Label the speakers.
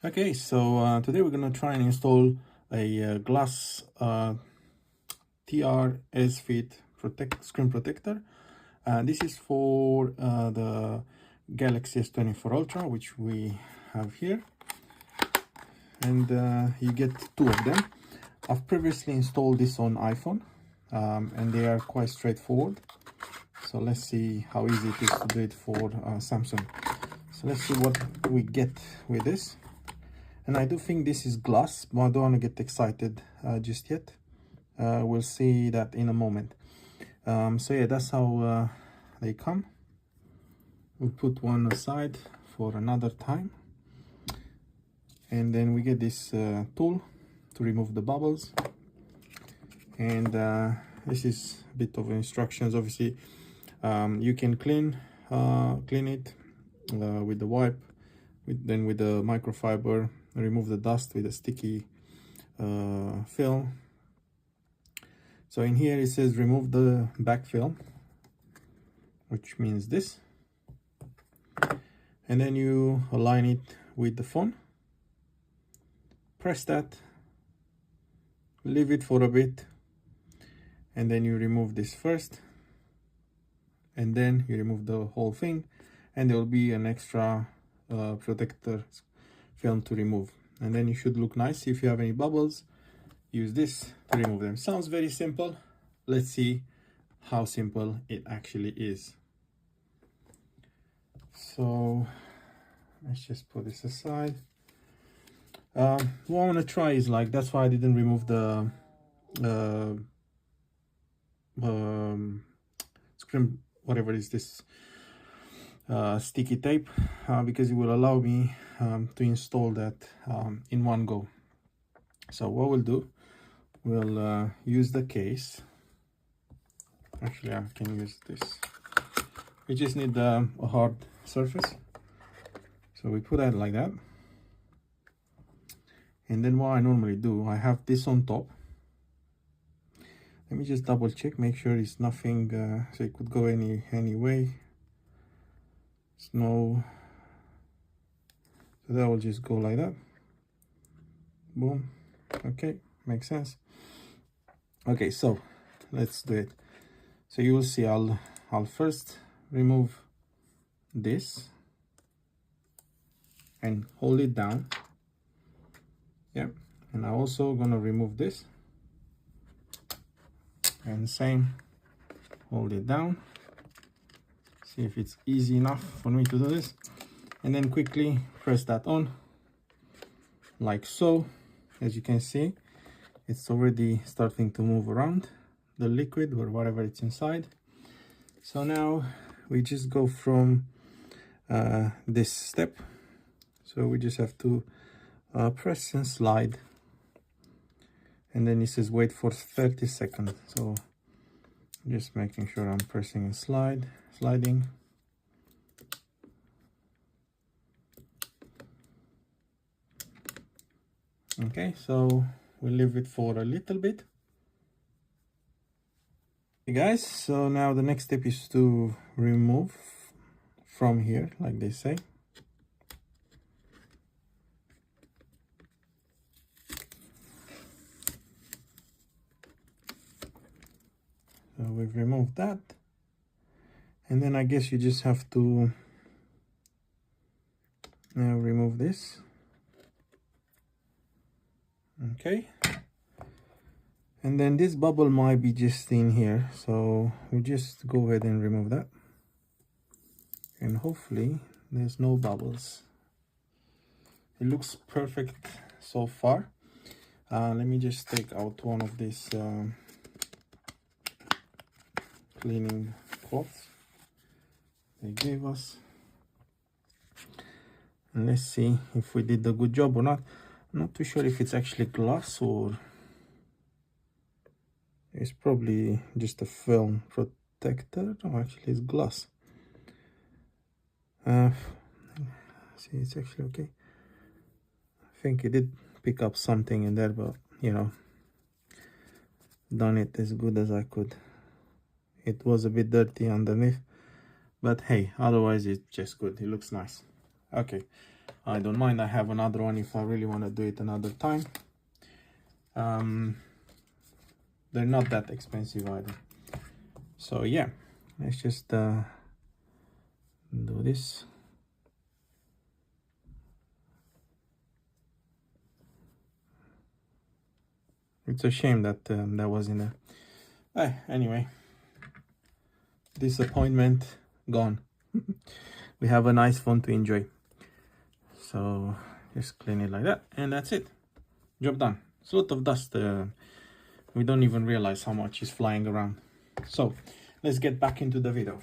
Speaker 1: Okay, so today we're gonna try and install a glass TRS fit screen protector. This is for the Galaxy S24 Ultra, which we have here, and you get two of them. I've previously installed this on iPhone, and they are quite straightforward. So let's see how easy it is to do it for Samsung. So let's see what we get with this. And I do think this is glass, but I don't want to get excited just yet. We'll see that in a moment. So yeah, that's how they come. We'll put one aside for another time. And then we get this tool to remove the bubbles. And this is a bit of instructions. Obviously, you can clean it with the wipe, then with the microfiber, remove the dust with a sticky film. So in here it says remove the back film, which means this, and then you align it with the phone, press that, leave it for a bit, and then you remove this first, and then you remove the whole thing, and there will be an extra protector film to remove. And then you should look nice. If you have any bubbles, use this to remove them. Sounds very simple. Let's see how simple it actually is. So let's just put this aside. What I want to try is, like, that's why I didn't remove the screen, whatever is this, sticky tape, because it will allow me to install that in one go. So what we'll do, we'll use the case. Actually, I can use this. We just need a hard surface. So we put that like that. And then what I normally do, I have this on top. Let me just double check, make sure it's nothing, so it could go any way. It's no, so that will just go like that. Boom. Okay, makes sense. Okay, so let's do it. So you will see, I'll first remove this and hold it down. Yeah, and I'm also gonna remove this and same, hold it down. See if it's easy enough for me to do this, and then quickly press that on like so. As you can see, it's already starting to move around the liquid or whatever it's inside. So now we just go from this step. So we just have to press and slide, and then it says wait for 30 seconds. So just making sure I'm pressing and sliding. Okay, so we'll leave it for a little bit. Okay guys, so now the next step is to remove from here, like they say. So we've removed that, and then I guess you just have to now remove this. Okay, and then this bubble might be just in here, so we just go ahead and remove that, and hopefully there's no bubbles. It looks perfect so far. Let me just take out one of these cleaning cloths they gave us, and let's see if we did a good job or not. I'm not too sure if it's actually glass or it's probably just a film protector. No, actually it's glass. See, it's actually okay. I think it did pick up something in there, but you know, done it as good as I could. It was a bit dirty underneath, but hey, otherwise it's just good. It looks nice. Okay, I don't mind. I have another one if I really want to do it another time. They're not that expensive either. So yeah, let's just do this. It's a shame that that was in a... anyway, disappointment gone. We have a nice phone to enjoy. So just clean it like that, and that's it. Job done. It's a lot of dust. We don't even realize how much is flying around. So let's get back into the video.